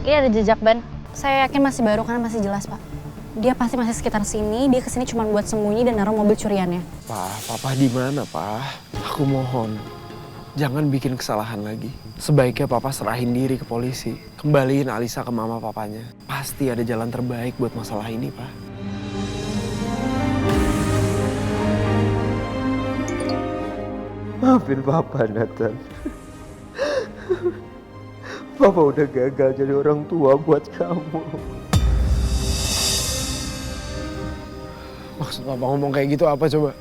Ini ada jejak ban. Saya yakin masih baru karena masih jelas, Pak. Dia pasti masih sekitar sini, dia kesini cuma buat sembunyi dan naruh mobil curiannya. Papa di mana, Pak? Aku mohon, jangan bikin kesalahan lagi. Sebaiknya Papa serahin diri ke polisi. Kembaliin Alisa ke mama papanya. Pasti ada jalan terbaik buat masalah ini, Pak. Maafin Papa, Nathan. Papa udah gagal jadi orang tua buat kamu. Maksud Papa ngomong kayak gitu apa coba?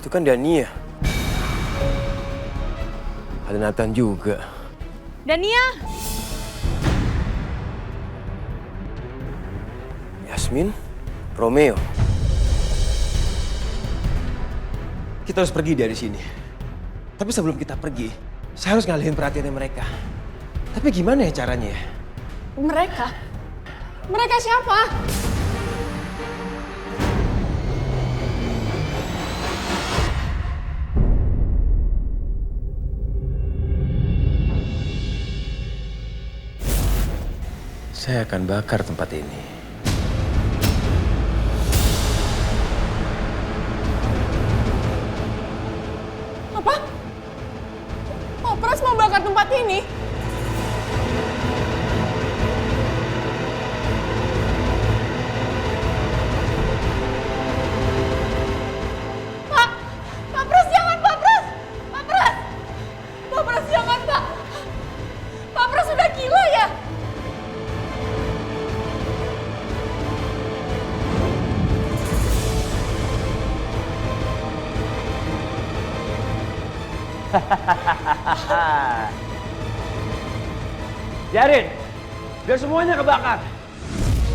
Itu kan Dania. Ada Nathan juga. Dania! Yasmin, Romeo. Kita harus pergi dari sini. Tapi sebelum kita pergi, saya harus ngalihin perhatiannya mereka. Tapi gimana ya caranya ya? Mereka? Mereka siapa? Saya akan bakar tempat ini. Apa? Pak Pras mau bakar tempat ini? Pak! Pak Pras jangan, Pak Pras! Pak Pras! Pak Pras jangan, Pak! Pak Pras sudah gila ya? Biarin, biar semuanya kebakar.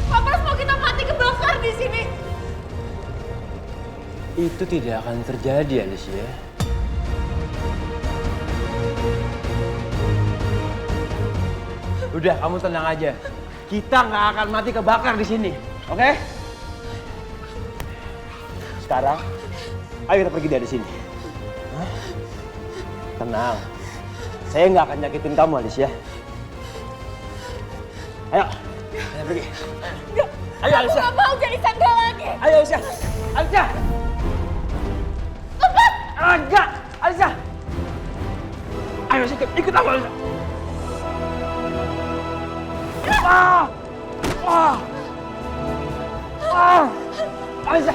Pak Pras mau kita mati kebakar di sini. Itu tidak akan terjadi, Alicia. Udah, kamu tenang aja. Kita nggak akan mati kebakar di sini, oke? Sekarang, ayo kita pergi dari sini. Hah? Tenang, saya nggak akan nyakitin kamu, Alicia. Ayo, ayo pergi. Ayo, Aku Alicia. gak mau jadi sandra lagi. Ayo, Alicia. Alicia. Lepas! Enggak, Alicia. Ayo, ikut aku, Alicia. Ah! Ah! Ah! Alicia.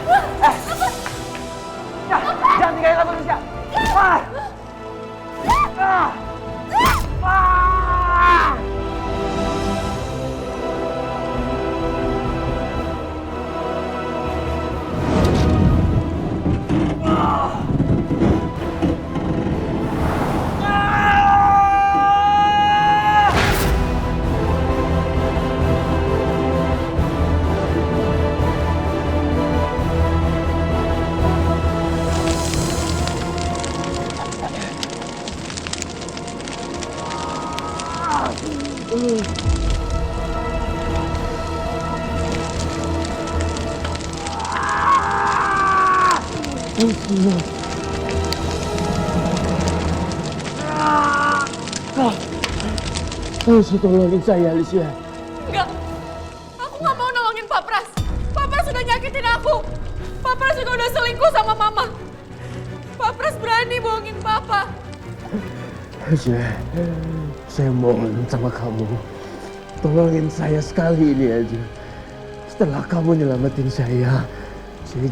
Ya, jangan tinggalin aku, Alicia. Ah! Ah! Ah! Alicia, tolongin saya, Alicia. Enggak. Aku gak mau nolongin Pak Pras. Pak Pras sudah nyakitin aku. Pak Pras juga udah selingkuh sama Mama. Pak Pras berani bohongin Papa. Alicia, saya mohon sama kamu. Tolongin saya sekali ini aja. Setelah kamu nyelamatin saya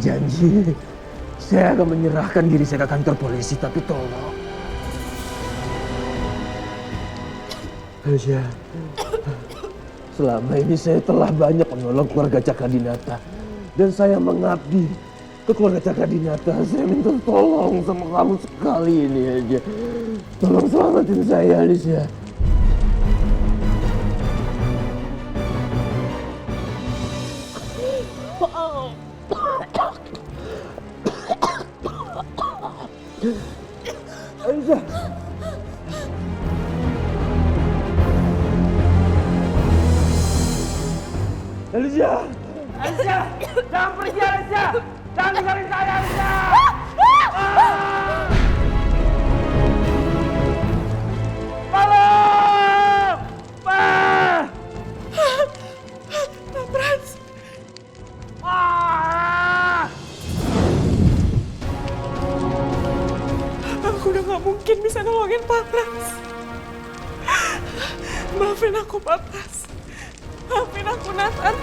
janji saya akan menyerahkan diri saya ke kantor polisi, tapi tolong. Alicia, selama ini saya telah banyak menolong keluarga Cakradinata dan saya mengabdi ke keluarga Cakradinata. Saya minta tolong sama kamu sekali ini aja. Tolong selamatin saya, Alicia. Alicia. Alicia. Alicia, jangan pergi, Alicia. Jangan tinggalin saya, Alicia. Aku udah gak mungkin bisa nolongin Pak Pras. Maafin aku, Pak Pras. Maafin aku, Nathan.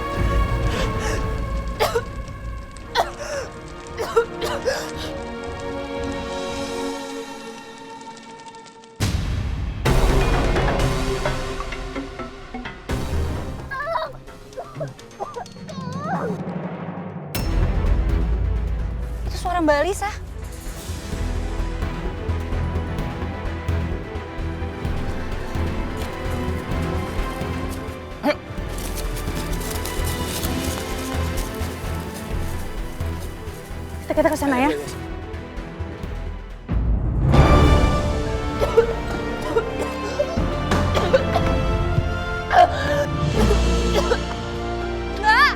Itu suara Mbak Alisa. Ayo. Kita ke sana ya. Mbak!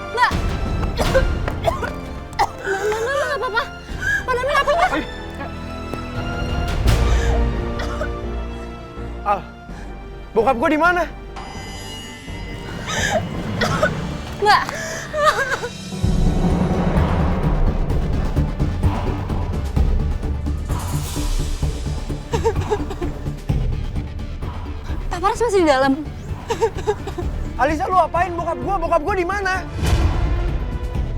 Mbak! Mama nggak apa-apa. Mama nggak apa-apa. Al, bokap gue di mana? Mbak! Pak Pras masih di dalam. Alisa, lu apain bokap gue? Bokap gue di mana?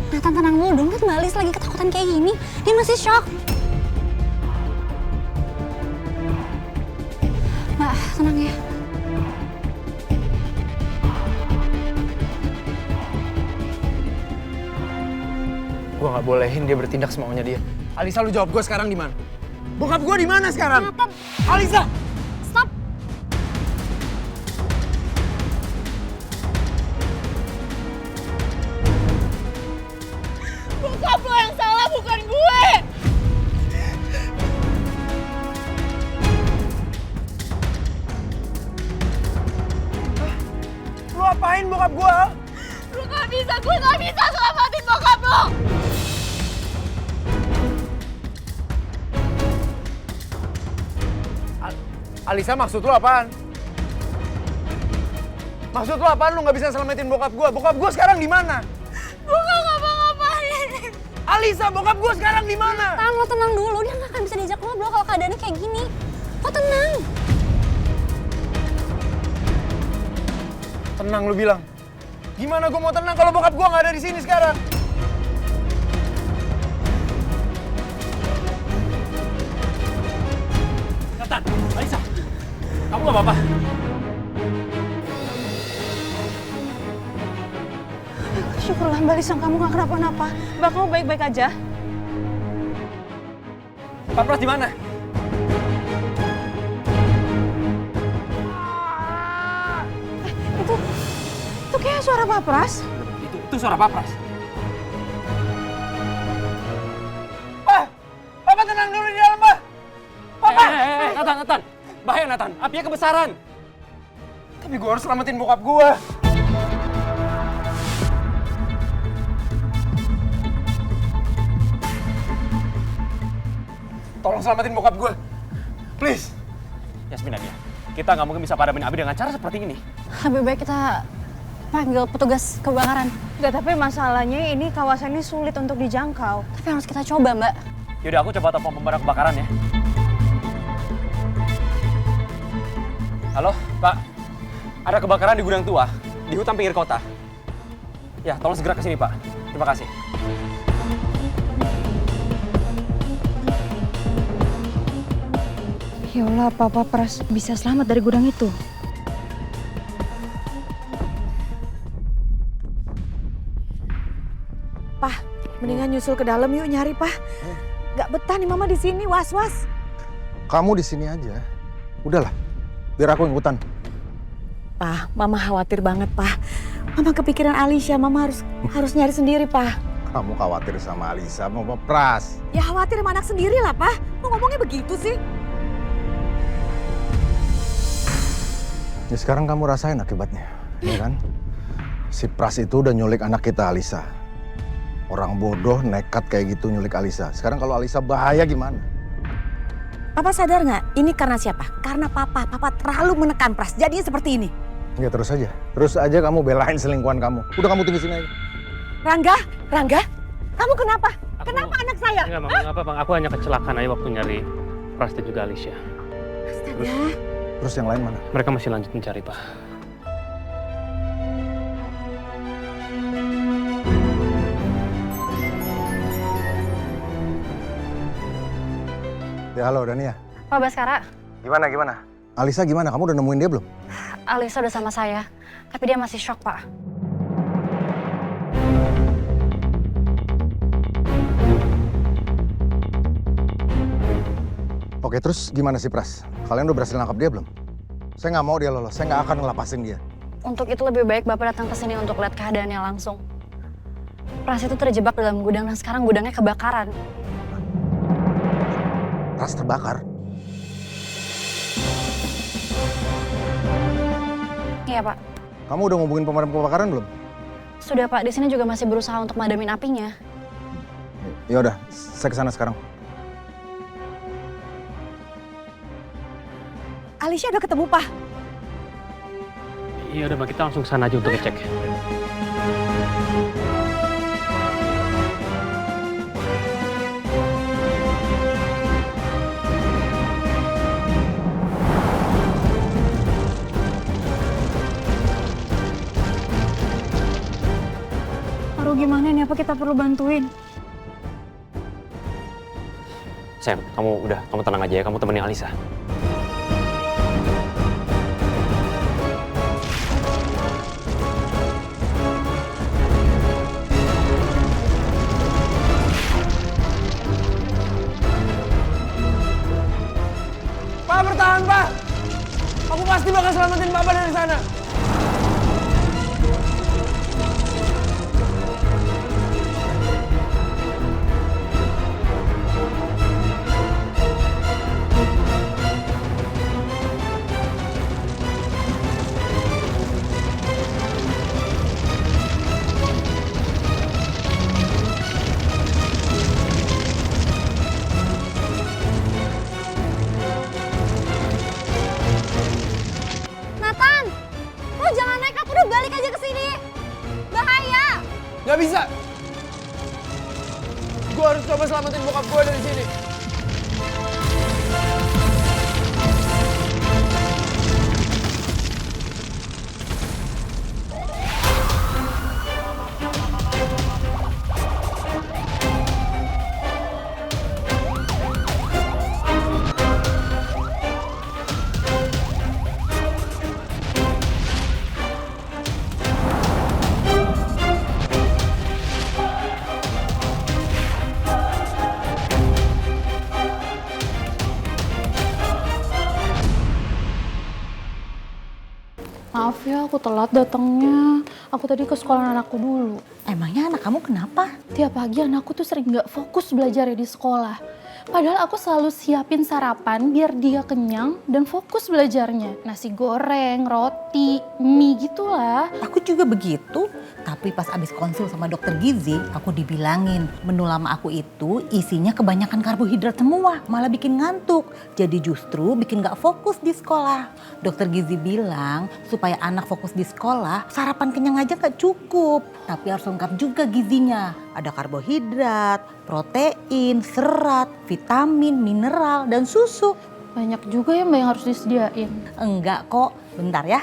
Nathan, tenang dulu dong. Lihat Mbak Alis lagi ketakutan kayak gini. Dia masih shock. Mbak, tenang ya. Gue nggak bolehin dia bertindak semaunya dia. Alisa, lu jawab gue sekarang di mana? Bokap gue di mana sekarang? Nathan, Alisa! stop. Bokap lo yang salah, bukan gue. Lu apain bokap gue? Lu gak bisa, gue gak bisa selamatin bokap lo. Alisa, maksud lu apaan? Maksud lu apaan lu nggak bisa selamatin bokap gue? Bokap gue sekarang di mana? Gue gak ngapa-ngapain. Alisa, bokap gue sekarang di mana? Tan, lo tenang dulu. Dia nggak akan bisa diajak ngobrol kalau keadaannya kayak gini. Lo tenang. Tenang lu bilang. Gimana gue mau tenang kalau bokap gue nggak ada di sini sekarang? Nathan, Alisa, kamu gak apa-apa? Syukurlah Mbak Alis, kamu nggak kenapa-napa. Mbak, kamu baik-baik aja? Pak Pras di mana? Itu kayak suara Pak Pras. Itu suara Pak Pras. Pak! Papa tenang dulu di dalam, Pak! Papa! Nathan. Bahaya, Nathan. Apinya kebesaran. Tapi gue harus selamatin bokap gue. Tolong selamatin bokap gue. Please. Yasmin, Nadia, kita nggak mungkin bisa padamin api dengan cara seperti ini. Lebih baik kita panggil petugas kebakaran. Enggak, tapi masalahnya ini kawasan ini sulit untuk dijangkau. Tapi harus kita coba, Mbak. Yaudah, aku coba telepon pemadam kebakaran ya. Halo, Pak. Ada kebakaran di gudang tua, di hutan pinggir kota. Ya, tolong segera ke sini, Pak. Terima kasih. Ya Allah, Papa Pras bisa selamat dari gudang itu. Pah, mendingan nyusul ke dalam yuk nyari, Pah. Gak betah nih Mama di sini, was-was. Kamu di sini aja. Udahlah, biar aku ikutan. Pah, Mama khawatir banget, Pah. Mama kepikiran Alisha, Mama harus nyari sendiri, Pah. Kamu khawatir sama Alisa, sama Pak Pras. Ya khawatir sama anak sendiri lah, Pah. Kok ngomongnya begitu sih? Ya sekarang kamu rasain akibatnya, ya kan? Si Pras itu udah nyulik anak kita, Alisa. Orang bodoh nekat kayak gitu nyulik Alisa. Sekarang kalau Alisa bahaya gimana? Papa sadar nggak? Ini karena siapa? Karena Papa. Papa terlalu menekan Pras. Jadinya seperti ini. Ya terus aja kamu belain selingkuhan kamu. Udah kamu tunggu sini aja. Rangga, kamu kenapa? Kenapa anak saya saya? Enggak, Bang. Apa, Bang? Aku hanya kecelakaan aja waktu nyari Pras dan juga Alicia. Terus yang lain mana? Mereka masih lanjut mencari, Pak. Ya halo Dania. Pak Baskara, Gimana? Alisa gimana? Kamu udah nemuin dia belum? Alisa udah sama saya, tapi dia masih shock, Pak. Oke, terus gimana sih Pras? Kalian udah berhasil nangkap dia belum? Saya nggak mau dia lolos, saya nggak akan ngelapasin dia. Untuk itu lebih baik Bapak datang ke sini untuk lihat keadaannya langsung. Pras itu terjebak dalam gudang dan sekarang gudangnya kebakaran. Pras terbakar? Iya, Pak. Kamu udah ngubungin pemadam kebakaran belum? Sudah, Pak. Di sini juga masih berusaha untuk madamin apinya. Ya udah, saya kesana sekarang. Alicia udah ketemu, Pak. Iya udah, Bang. Kita langsung sana aja untuk ngecek. Aduh, gimana nih? Apa kita perlu bantuin? Sam, kamu tenang aja ya. Kamu temenin Alisa. Pak, bertahan, Pak! Aku pasti bakal selamatin Papa dari sana. Nathan! Lo jangan nekat, udah balik aja ke sini. Bahaya! Gak bisa. Gue harus coba selamatin bokap gue dari sini. Maaf ya, aku telat datangnya. Aku tadi ke sekolah anakku dulu. Emangnya anak kamu kenapa? Tiap pagi anakku tuh sering gak fokus belajarnya di sekolah. Padahal aku selalu siapin sarapan biar dia kenyang dan fokus belajarnya. Nasi goreng, roti, mie gitulah. Aku juga begitu, tapi pas abis konsul sama dokter gizi, aku dibilangin menu lama aku itu isinya kebanyakan karbohidrat semua, malah bikin ngantuk. Jadi justru bikin gak fokus di sekolah. Dokter gizi bilang supaya anak fokus di sekolah, sarapan kenyang aja gak cukup. Tapi harus lengkap juga gizinya. Ada karbohidrat, protein, serat, vitamin, mineral, dan susu. Banyak juga ya Mbak yang harus disediain. Enggak kok, bentar ya.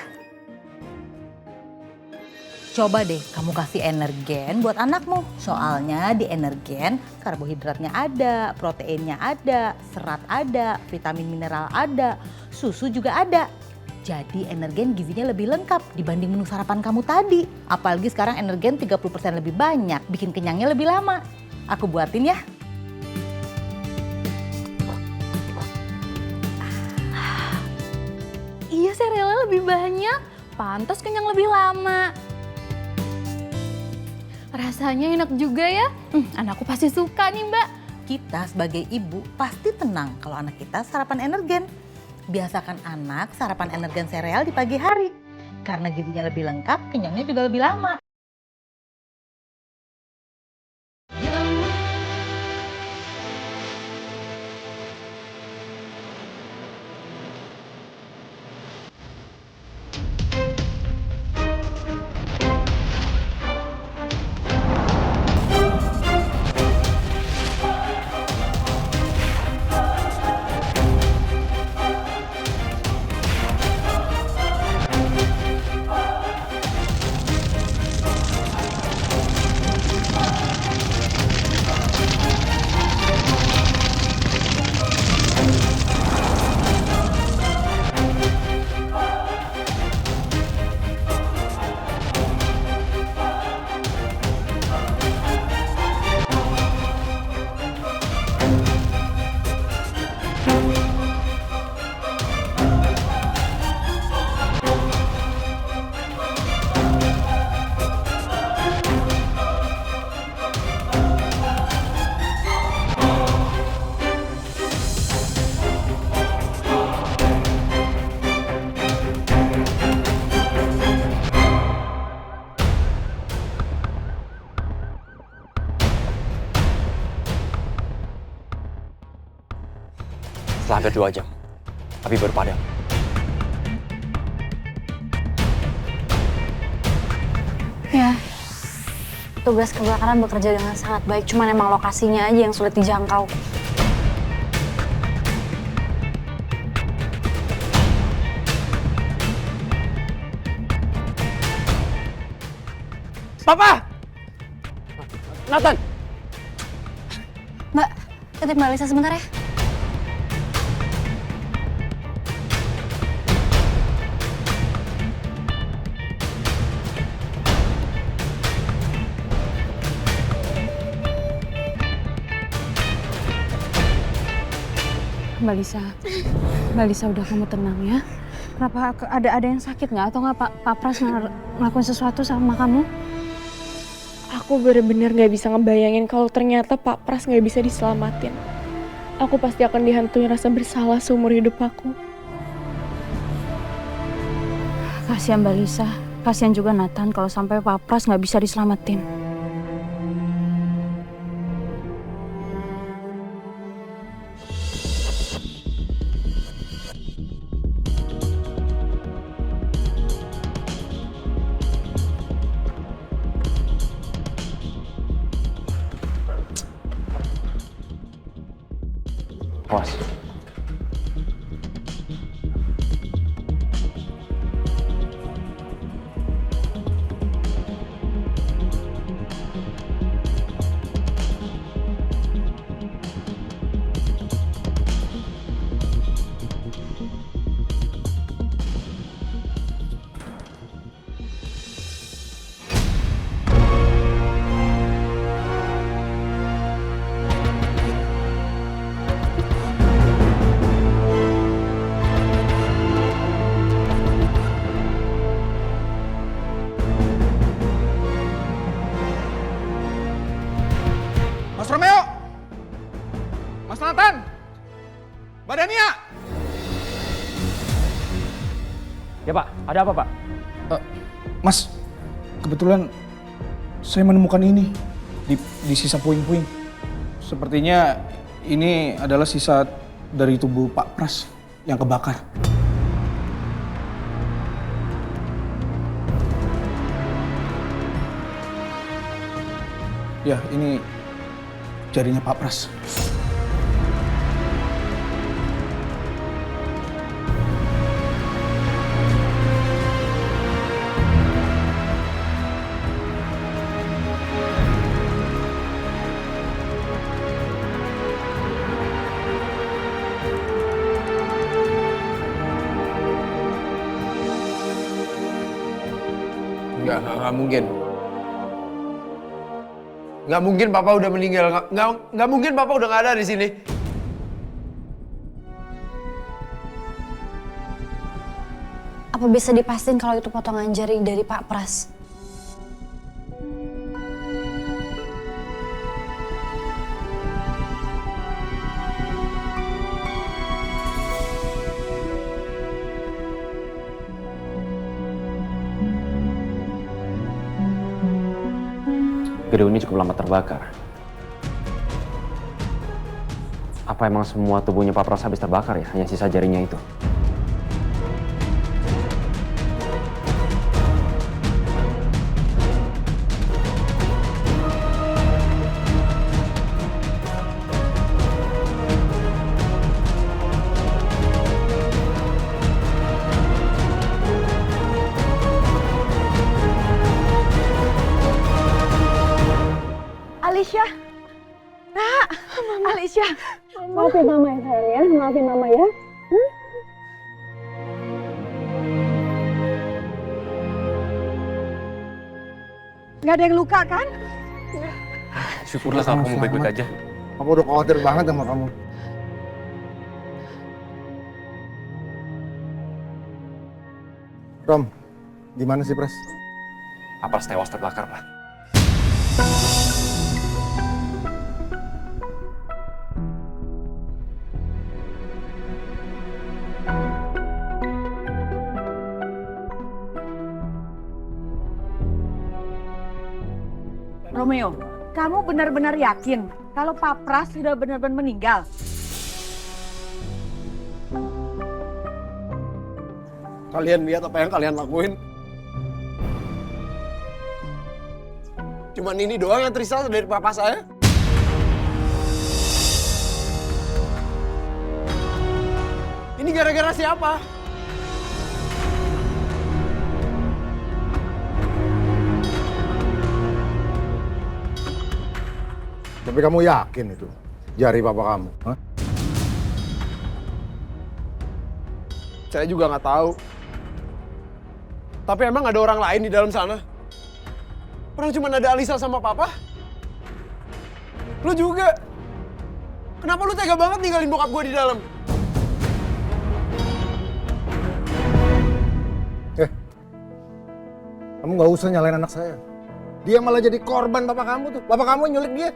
Coba deh kamu kasih energen buat anakmu. Soalnya di energen karbohidratnya ada, proteinnya ada, serat ada, vitamin mineral ada, susu juga ada. Jadi energen gizinya lebih lengkap dibanding menu sarapan kamu tadi. Apalagi sekarang energen 30% lebih banyak, bikin kenyangnya lebih lama. Aku buatin ya. Iya, serealnya lebih banyak. Pantas kenyang lebih lama. Rasanya enak juga ya. Anakku pasti suka nih Mbak. Kita sebagai ibu pasti tenang kalau anak kita sarapan energen. Biasakan anak sarapan energen sereal di pagi hari. Karena gizinya lebih lengkap, kenyangnya juga lebih lama. Setelah hampir 2 jam, api baru padam. Ya, tugas kebakaran bekerja dengan sangat baik, cuman emang lokasinya aja yang sulit dijangkau. Papa! Nathan! Mbak, titip Mbak Lisa sebentar ya. Mbak Lisa udah, kamu tenang ya. Kenapa ada yang sakit nggak atau nggak Pak Pras ngelakuin sesuatu sama kamu? Aku bener-bener gak bisa ngebayangin kalau ternyata Pak Pras gak bisa diselamatin. Aku pasti akan dihantui rasa bersalah seumur hidup aku. Kasihan Mbak Lisa, kasihan juga Nathan kalau sampai Pak Pras nggak bisa diselamatin. Awas. Mas Romeo! Mas Nathan! Mbak Dania! Ya Pak, ada apa Pak? Mas, kebetulan saya menemukan ini di sisa puing-puing. Sepertinya ini adalah sisa dari tubuh Pak Pras yang kebakar. Ya, ini jarinya Pak Pras. Nggak mungkin. Nggak mungkin Papa udah meninggal. Nggak mungkin Papa udah nggak ada di sini. Apa bisa dipastikan kalau itu potongan jari dari Pak Pras? Gedung ini cukup lama terbakar. Apa emang semua tubuhnya Pak Pras habis terbakar ya? Hanya sisa jarinya itu. Alicia! Nak! Alicia! Maafin Mama ya sayang ya, maafin Mama ya. Nggak ada yang luka kan? Syukurlah kalau kamu baik-baik aja. Aku udah khawatir banget sama kamu. Rom, gimana sih Pras? Pak Pras tewas terbakar, Pak. Romeo, kamu benar-benar yakin kalau Pak Pras sudah benar-benar meninggal? Kalian lihat apa yang kalian lakuin? Cuman ini doang yang tersisa dari papa saya? Ini gara-gara siapa? Tapi kamu yakin itu jari papa kamu? Hah? Saya juga nggak tahu. Tapi emang ada orang lain di dalam sana? Orang cuma ada Alisa sama papa? Lu juga? Kenapa lu tega banget ninggalin bokap gue di dalam? Kamu nggak usah nyalain anak saya. Dia malah jadi korban bapak kamu tuh. Bapak kamu nyulik dia.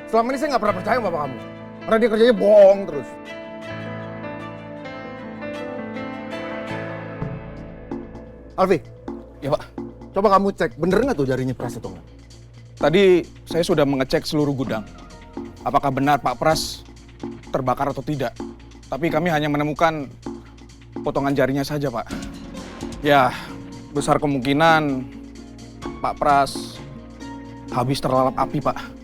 Selama ini saya nggak pernah percaya sama bapak kamu. Karena dia kerjanya bohong terus. Alfi. Ya Pak. Coba kamu cek, bener nggak tuh jarinya Pras itu nggak? Tadi saya sudah mengecek seluruh gudang. Apakah benar Pak Pras terbakar atau tidak? Tapi kami hanya menemukan potongan jarinya saja, Pak. Ya, besar kemungkinan Pak Pras habis terlalap api, Pak.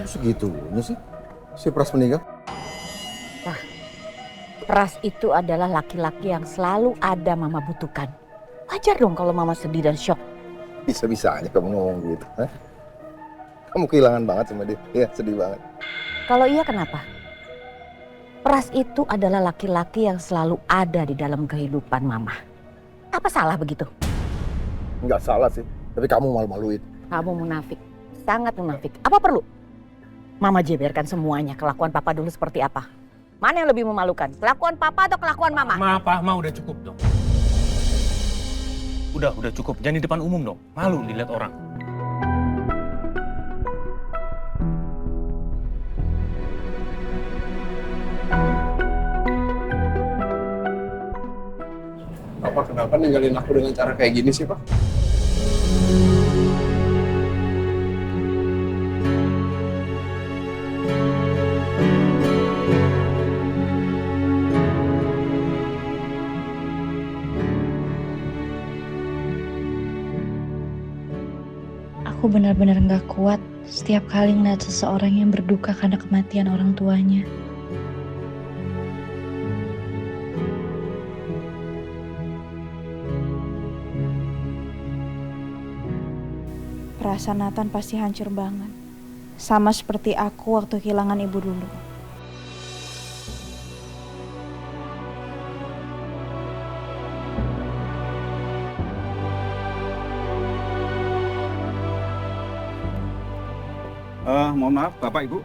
Segitunya sih si Pras meninggal. Nah, Pras itu adalah laki-laki yang selalu ada mama butuhkan. Wajar dong kalau mama sedih dan shock. Bisa-bisanya kamu ngomong gitu. Hah? Kamu kehilangan banget sama dia. Iya, sedih banget. Kalau iya kenapa? Pras itu adalah laki-laki yang selalu ada di dalam kehidupan mama. Apa salah begitu? Nggak salah sih, tapi kamu malu-maluin. Kamu munafik, sangat munafik. Apa perlu? Mama jeberkan semuanya, kelakuan papa dulu seperti apa. Mana yang lebih memalukan? Kelakuan papa atau kelakuan mama? Ma udah cukup dong. Udah cukup. Jangan di depan umum dong. Malu dilihat orang. Kenapa ninggalin aku dengan cara kayak gini sih, Pak? Aku benar-benar gak kuat setiap kali ngeliat seseorang yang berduka karena kematian orang tuanya. Perasaan Nathan pasti hancur banget. Sama seperti aku waktu kehilangan ibu dulu. Mohon maaf Bapak Ibu,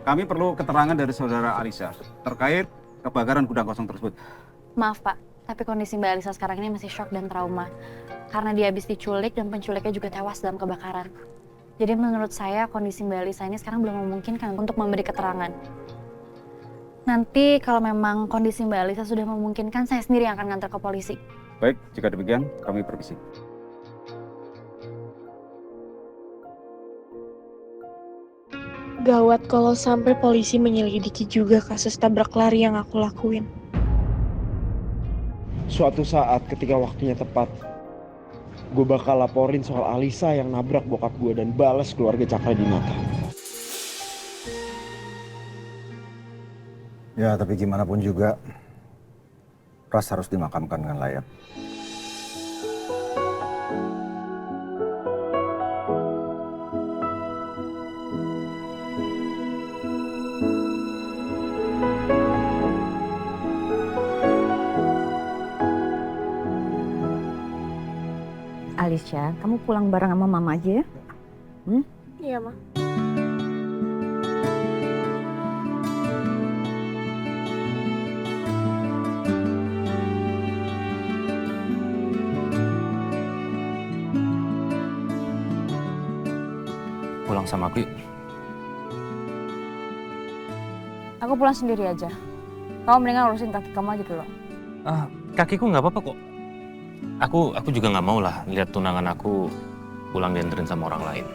kami perlu keterangan dari saudara Alisa terkait kebakaran gudang kosong tersebut. Maaf Pak, tapi kondisi Mbak Alisa sekarang ini masih shock dan trauma. Karena dia habis diculik dan penculiknya juga tewas dalam kebakaran. Jadi menurut saya kondisi Mbak Alisa ini sekarang belum memungkinkan untuk memberi keterangan. Nanti kalau memang kondisi Mbak Alisa sudah memungkinkan, saya sendiri yang akan ngantar ke polisi. Baik, jika demikian kami permisi. Gawat kalau sampai polisi menyelidiki juga kasus tabrak lari yang aku lakuin. Suatu saat ketika waktunya tepat, gue bakal laporin soal Alisa yang nabrak bokap gue dan balas keluarga Cakradinata. Ya, tapi gimana pun juga, Pras harus dimakamkan dengan layak. Alicia, kamu pulang bareng sama mama aja ya? Iya, Ma. pulang sama aku yuk. Aku pulang sendiri aja. Kamu mendingan urusin kaki kamu aja dulu. Kakiku nggak apa-apa kok. Aku juga nggak mau lah lihat tunangan aku pulang dianterin sama orang lain.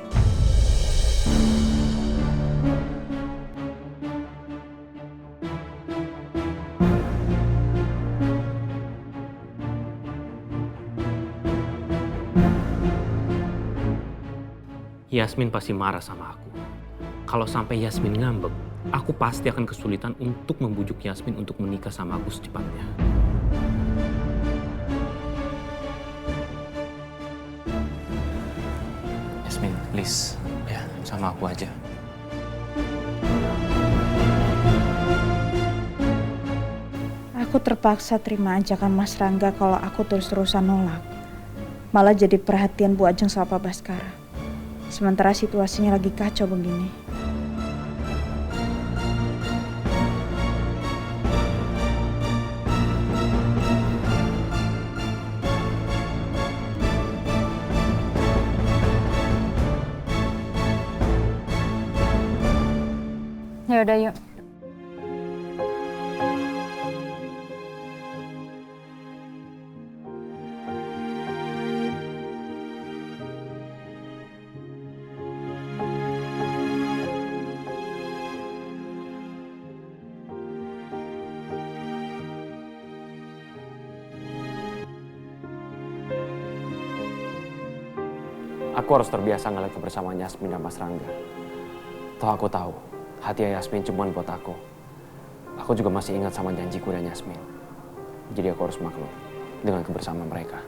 Yasmin pasti marah sama aku. Kalau sampai Yasmin ngambek, aku pasti akan kesulitan untuk membujuk Yasmin untuk menikah sama aku secepatnya. Yasmin, please, ya sama aku aja. Aku terpaksa terima ajakan Mas Rangga kalau aku terus-terusan nolak. Malah jadi perhatian Bu Ajeng sama Pak Baskara. Sementara situasinya lagi kacau begini. Ya udah yuk. Aku harus terbiasa ngeliat kebersamaan Yasmin dan Mas Rangga. Toh aku tahu, hati Yasmin cuma buat aku. Aku juga masih ingat sama janjiku dan Yasmin. Jadi aku harus maklum dengan kebersamaan mereka.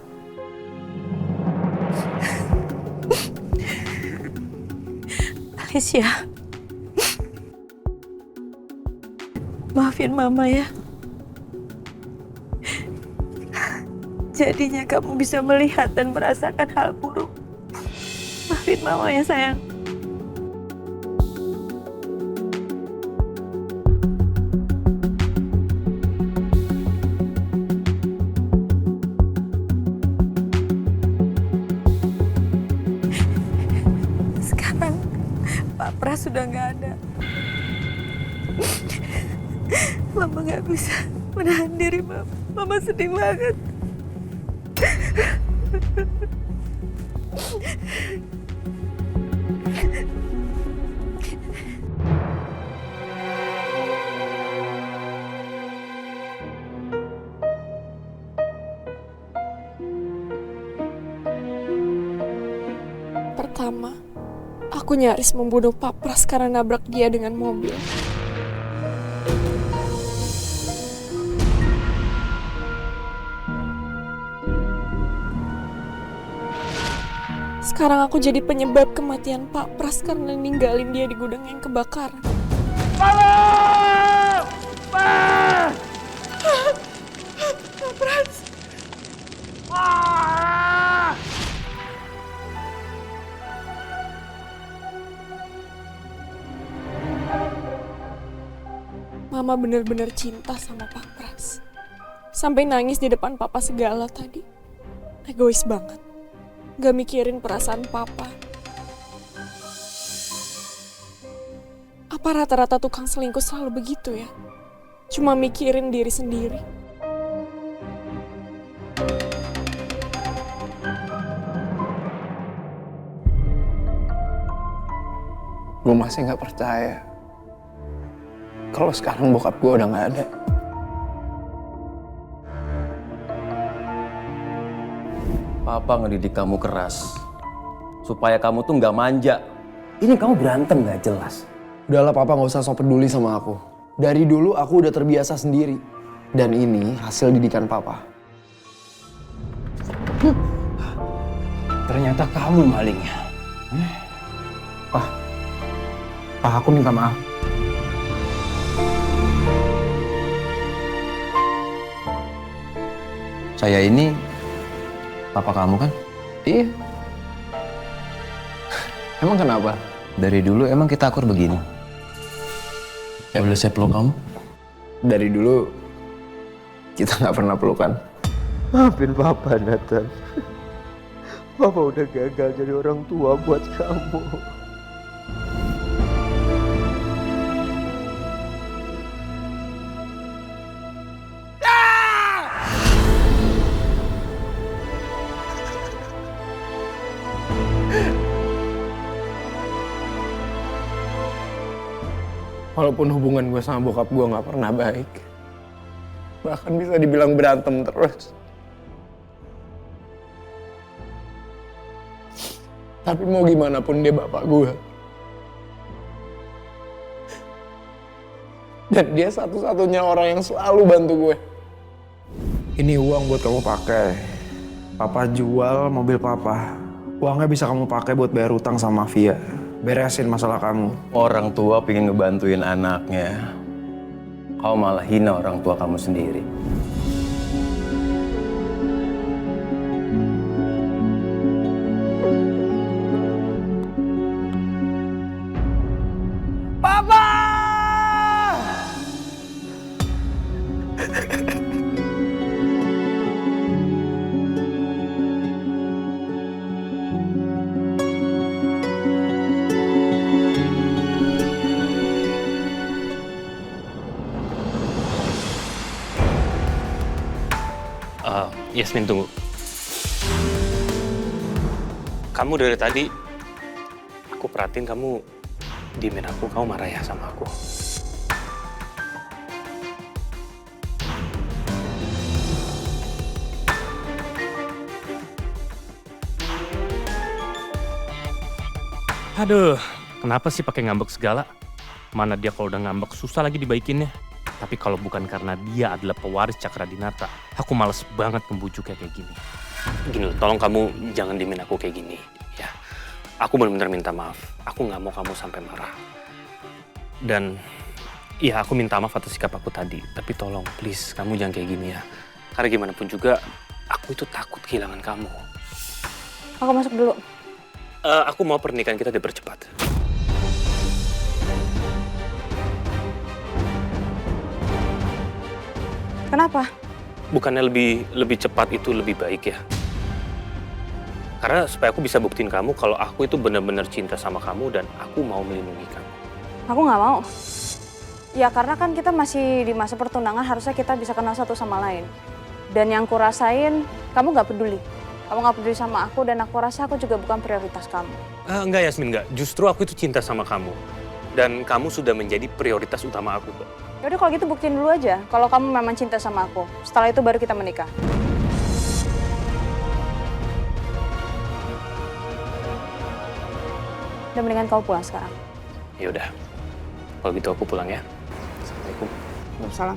Alicia, maafin Mama ya. Jadinya kamu bisa melihat dan merasakan hal buruk. Maafin Mama ya sayang. Sekarang Pak Pras sudah nggak ada. Mama nggak bisa menahan diri, Mama. Mama sedih banget. Pertama, aku nyaris membunuh Pak Pras karena nabrak dia dengan mobil. Sekarang aku jadi penyebab kematian Pak Pras karena ninggalin dia di gudang yang kebakaran. Tolong! Pak! Pak Pras! Mama benar-benar cinta sama Pak Pras. Sampai nangis di depan Papa segala tadi. Egois banget. Gak mikirin perasaan Papa. Apa rata-rata tukang selingkuh selalu begitu ya? Cuma mikirin diri sendiri. Gue masih gak percaya kalau sekarang bokap gue udah gak ada. Papa ngedidik kamu keras supaya kamu tuh nggak manja. Ini kamu berantem nggak jelas. Udahlah Papa, gak usah sok peduli sama aku. Dari dulu aku udah terbiasa sendiri. Dan ini hasil didikan Papa. Ternyata kamu malingnya. Pak, aku minta maaf. Saya ini papa kamu kan? Iya. Emang kenapa? Dari dulu emang kita akur begini. Ya boleh saya peluk kamu? Dari dulu kita nggak pernah pelukan. Maafin Papa, Nathan. Papa udah gagal jadi orang tua buat kamu. Walaupun hubungan gue sama bokap gue gak pernah baik. Bahkan bisa dibilang berantem terus. Tapi mau gimana pun dia bapak gue. Dan dia satu-satunya orang yang selalu bantu gue. Ini uang buat kamu pakai. Papa jual mobil papa. Uangnya bisa kamu pakai buat bayar utang sama Mafia. Beresin masalah kamu. Orang tua pengen ngebantuin anaknya. Kau malah hina orang tua kamu sendiri. Yasmin, tunggu. Kamu dari tadi, aku perhatiin kamu diemin aku, kamu marah ya sama aku. Aduh, kenapa sih pakai ngambek segala? Mana dia kalau udah ngambek susah lagi dibaikinnya. Tapi kalau bukan karena dia adalah pewaris Cakradinata, aku males banget ngebujuknya kayak gini. Gini loh, tolong kamu jangan diemin aku kayak gini. Ya, aku benar-benar minta maaf. Aku nggak mau kamu sampai marah. Dan ya aku minta maaf atas sikap aku tadi. Tapi tolong, please, kamu jangan kayak gini ya. Karena gimana pun juga, aku itu takut kehilangan kamu. Aku masuk dulu. Aku mau pernikahan kita dipercepat. Kenapa? Bukannya lebih cepat itu lebih baik ya? Karena supaya aku bisa buktiin kamu kalau aku itu benar-benar cinta sama kamu dan aku mau melindungi kamu. Aku nggak mau. Ya karena kan kita masih di masa pertunangan, harusnya kita bisa kenal satu sama lain. Dan yang aku rasain, kamu nggak peduli. Kamu nggak peduli sama aku dan aku rasa aku juga bukan prioritas kamu. Enggak Yasmin, enggak. Justru aku itu cinta sama kamu. Dan kamu sudah menjadi prioritas utama aku kok. Yaudah kalau gitu buktiin dulu aja kalau kamu memang cinta sama aku. Setelah itu baru kita menikah. Udah mendingan kamu pulang sekarang. Ya udah. Kalau gitu aku pulang ya. Assalamualaikum. Waalaikumsalam.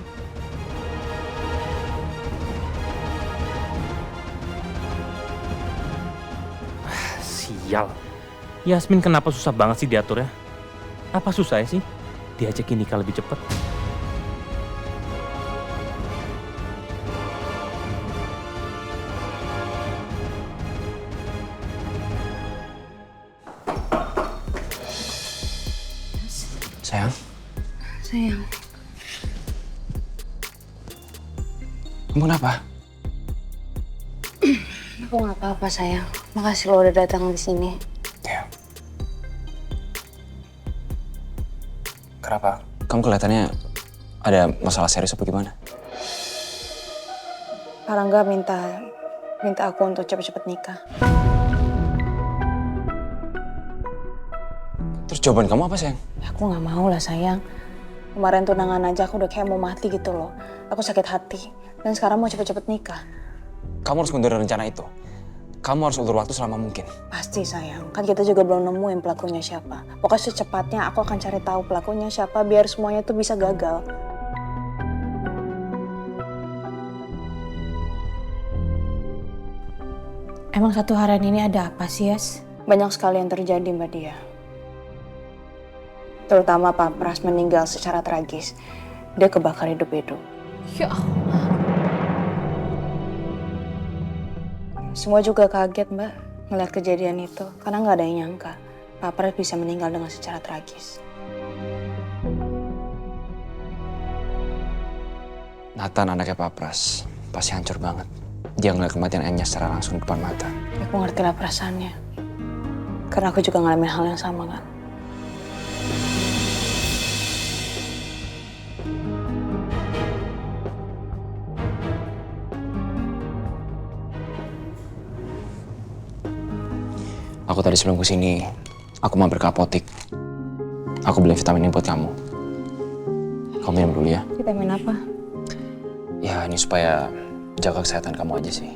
Sial. Yasmin kenapa susah banget sih diaturnya? Apa susah ya sih? Diajakin nikah lebih cepat. Sayang. Sayang. Kamu kenapa? Aku nggak apa-apa sayang. Makasih lo udah datang di sini. Ya. Kenapa? Kamu kelihatannya ada masalah serius apa gimana? Pak Rangga minta aku untuk cepet-cepet nikah. Terus jawaban kamu apa, sayang? Aku nggak mau lah sayang. Kemarin tunangan aja aku udah kayak mau mati gitu loh. Aku sakit hati. Dan sekarang mau cepet-cepet nikah. Kamu harus mundur rencana itu. Kamu harus ulur waktu selama mungkin. Pasti sayang. Kan kita juga belum nemuin pelakunya siapa. Pokoknya secepatnya aku akan cari tahu pelakunya siapa biar semuanya tuh bisa gagal. Emang satu harian ini ada apa sih, Yas? Banyak sekali yang terjadi, Mbak Dia. Terutama Pak Pras meninggal secara tragis. Dia kebakar hidup-hidup. Ya Allah. Semua juga kaget, Mbak, ngeliat kejadian itu. Karena nggak ada yang nyangka Pak Pras bisa meninggal dengan secara tragis. Nathan anaknya Pak Pras pasti hancur banget. Dia ngeliat kematian Enya secara langsung depan mata. Aku ngerti lah perasaannya. Karena aku juga ngalamin hal yang sama kan. Aku tadi sebelum kesini, aku mampir ke apotik. Aku beli vitamin ini buat kamu. Kamu minum dulu ya. Vitamin apa? Ya ini supaya jaga kesehatan kamu aja sih.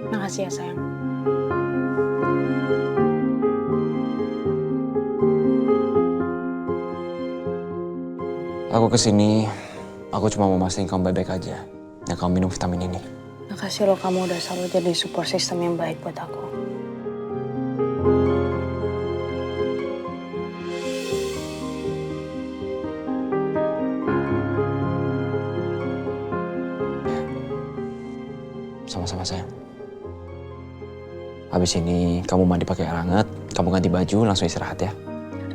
Makasih ya sayang. Aku kesini, aku cuma mau mastiin kamu baik-baik aja. Dan kamu minum vitamin ini. Makasih lo, kamu udah selalu jadi support system yang baik buat aku. Sama-sama sayang. Habis ini kamu mandi pakai air hangat, kamu ganti baju, langsung istirahat ya.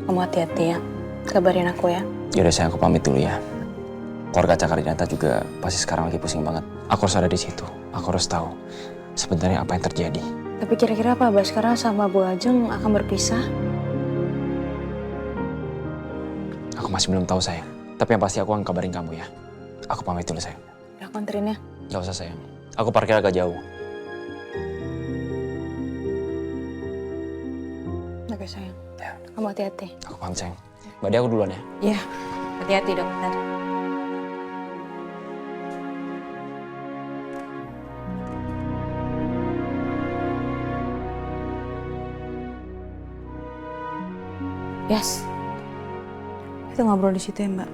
Kamu hati-hati ya. Kabarin aku ya. Yaudah sayang, aku pamit dulu ya. Keluarga Cakradinata juga pasti sekarang lagi pusing banget. Aku harus ada di situ. Aku harus tahu sebenarnya apa yang terjadi. Tapi kira-kira Pak Baskara sama Bu Ajeng akan berpisah? Aku masih belum tahu sayang. Tapi yang pasti aku akan kabarin kamu ya. Aku pamit dulu sayang. Aku anterin ya. Gak usah sayang. Aku parkir agak jauh. Oke sayang. Kamu hati-hati. Aku pamit sayang. Mbak Dia, aku duluan ya. Iya. Hati-hati dokter. Yes. Kita ngobrol di situ ya Mbak.